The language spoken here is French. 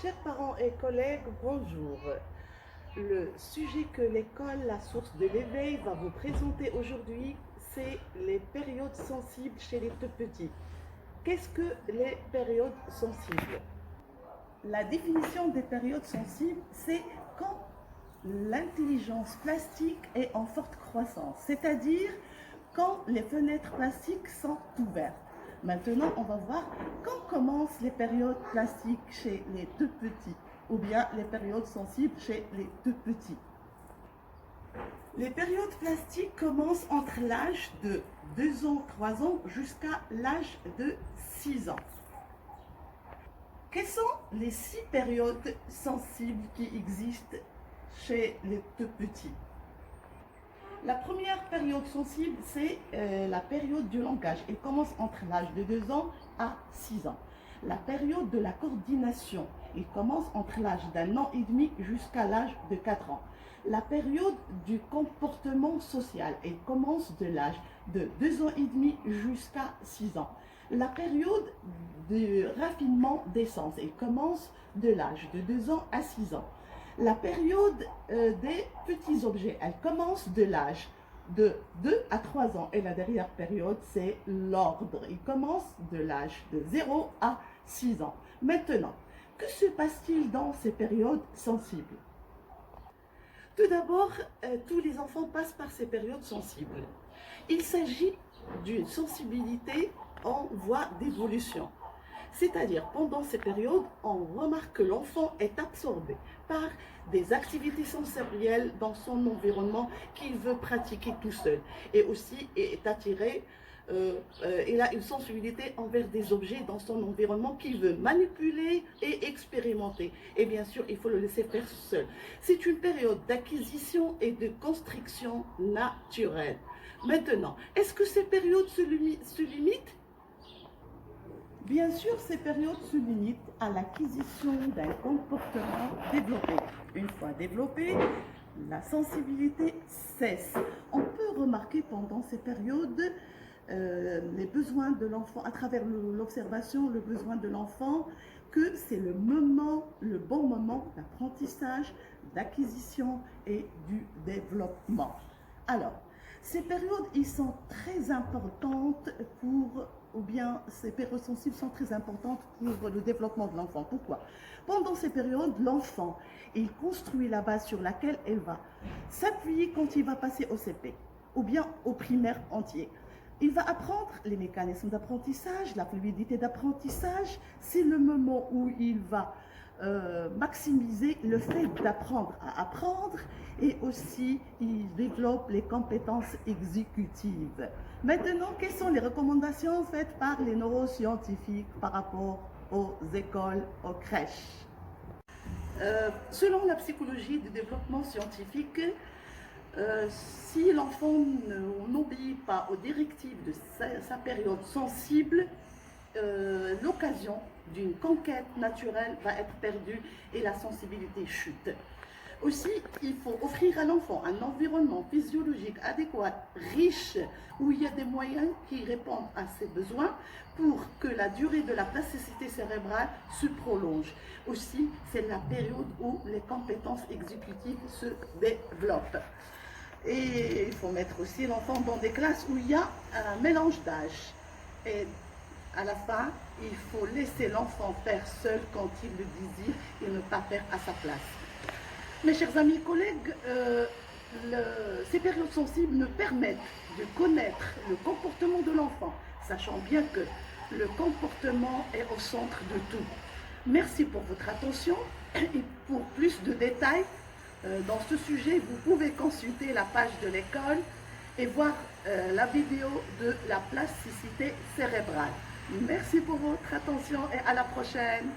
Chers parents et collègues, bonjour. Le sujet que l'école, la source de l'éveil, va vous présenter aujourd'hui, c'est les périodes sensibles chez les tout petits. Qu'est-ce que les périodes sensibles? La définition des périodes sensibles, c'est quand l'intelligence plastique est en forte croissance, c'est-à-dire quand les fenêtres plastiques sont ouvertes. Maintenant, on va voir quand commencent les périodes plastiques chez les tout petits ou bien les périodes sensibles chez les tout petits. Les périodes plastiques commencent entre l'âge de 2 ans, 3 ans jusqu'à l'âge de 6 ans. Quelles sont les 6 périodes sensibles qui existent chez les tout petits? La première période sensible, c'est la période du langage. Elle commence entre l'âge de 2 ans à 6 ans. La période de la coordination, elle commence entre l'âge d'1 an et demi jusqu'à l'âge de 4 ans. La période du comportement social, elle commence de l'âge de 2 ans et demi jusqu'à 6 ans. La période de raffinement des sens, elle commence de l'âge de 2 ans à 6 ans. La période des petits objets, elle commence de l'âge de 2 à 3 ans. Et la dernière période, c'est l'ordre. Il commence de l'âge de 0 à 6 ans. Maintenant, que se passe-t-il dans ces périodes sensibles? Tout d'abord, tous les enfants passent par ces périodes sensibles. Il s'agit d'une sensibilité en voie d'évolution. C'est-à-dire, pendant ces périodes, on remarque que l'enfant est absorbé par des activités sensorielles dans son environnement qu'il veut pratiquer tout seul. Et aussi est attiré, il a une sensibilité envers des objets dans son environnement qu'il veut manipuler et expérimenter. Et bien sûr, il faut le laisser faire seul. C'est une période d'acquisition et de construction naturelle. Maintenant, est-ce que ces périodes se limitent? Bien sûr, ces périodes se limitent à l'acquisition d'un comportement développé. Une fois développé, la sensibilité cesse. On peut remarquer pendant ces périodes les besoins de l'enfant, à travers l'observation, le besoin de l'enfant, que c'est le moment, le bon moment d'apprentissage, d'acquisition et du développement. Alors, ces périodes, ils sont très importantes ces périodes sensibles sont très importantes pour le développement de l'enfant. Pourquoi? Pendant ces périodes, l'enfant, il construit la base sur laquelle elle va s'appuyer quand il va passer au CP ou bien au primaire entier. Il va apprendre les mécanismes d'apprentissage, la fluidité d'apprentissage. C'est le moment où il va maximiser le fait d'apprendre à apprendre et aussi il développe les compétences exécutives. Maintenant, quelles sont les recommandations faites par les neuroscientifiques par rapport aux écoles, aux crèches? Selon la psychologie du développement scientifique, si l'enfant n'obéit pas aux directives de sa période sensible, l'occasion d'une conquête naturelle va être perdue et la sensibilité chute. Aussi, il faut offrir à l'enfant un environnement physiologique adéquat, riche, où il y a des moyens qui répondent à ses besoins pour que la durée de la plasticité cérébrale se prolonge. Aussi, c'est la période où les compétences exécutives se développent. Et il faut mettre aussi l'enfant dans des classes où il y a un mélange d'âge. Et à la fin, il faut laisser l'enfant faire seul quand il le désire et ne pas faire à sa place. Mes chers amis et collègues, ces périodes sensibles nous permettent de connaître le comportement de l'enfant, sachant bien que le comportement est au centre de tout. Merci pour votre attention et pour plus de détails dans ce sujet, vous pouvez consulter la page de l'école et voir la vidéo de la plasticité cérébrale. Merci pour votre attention et à la prochaine.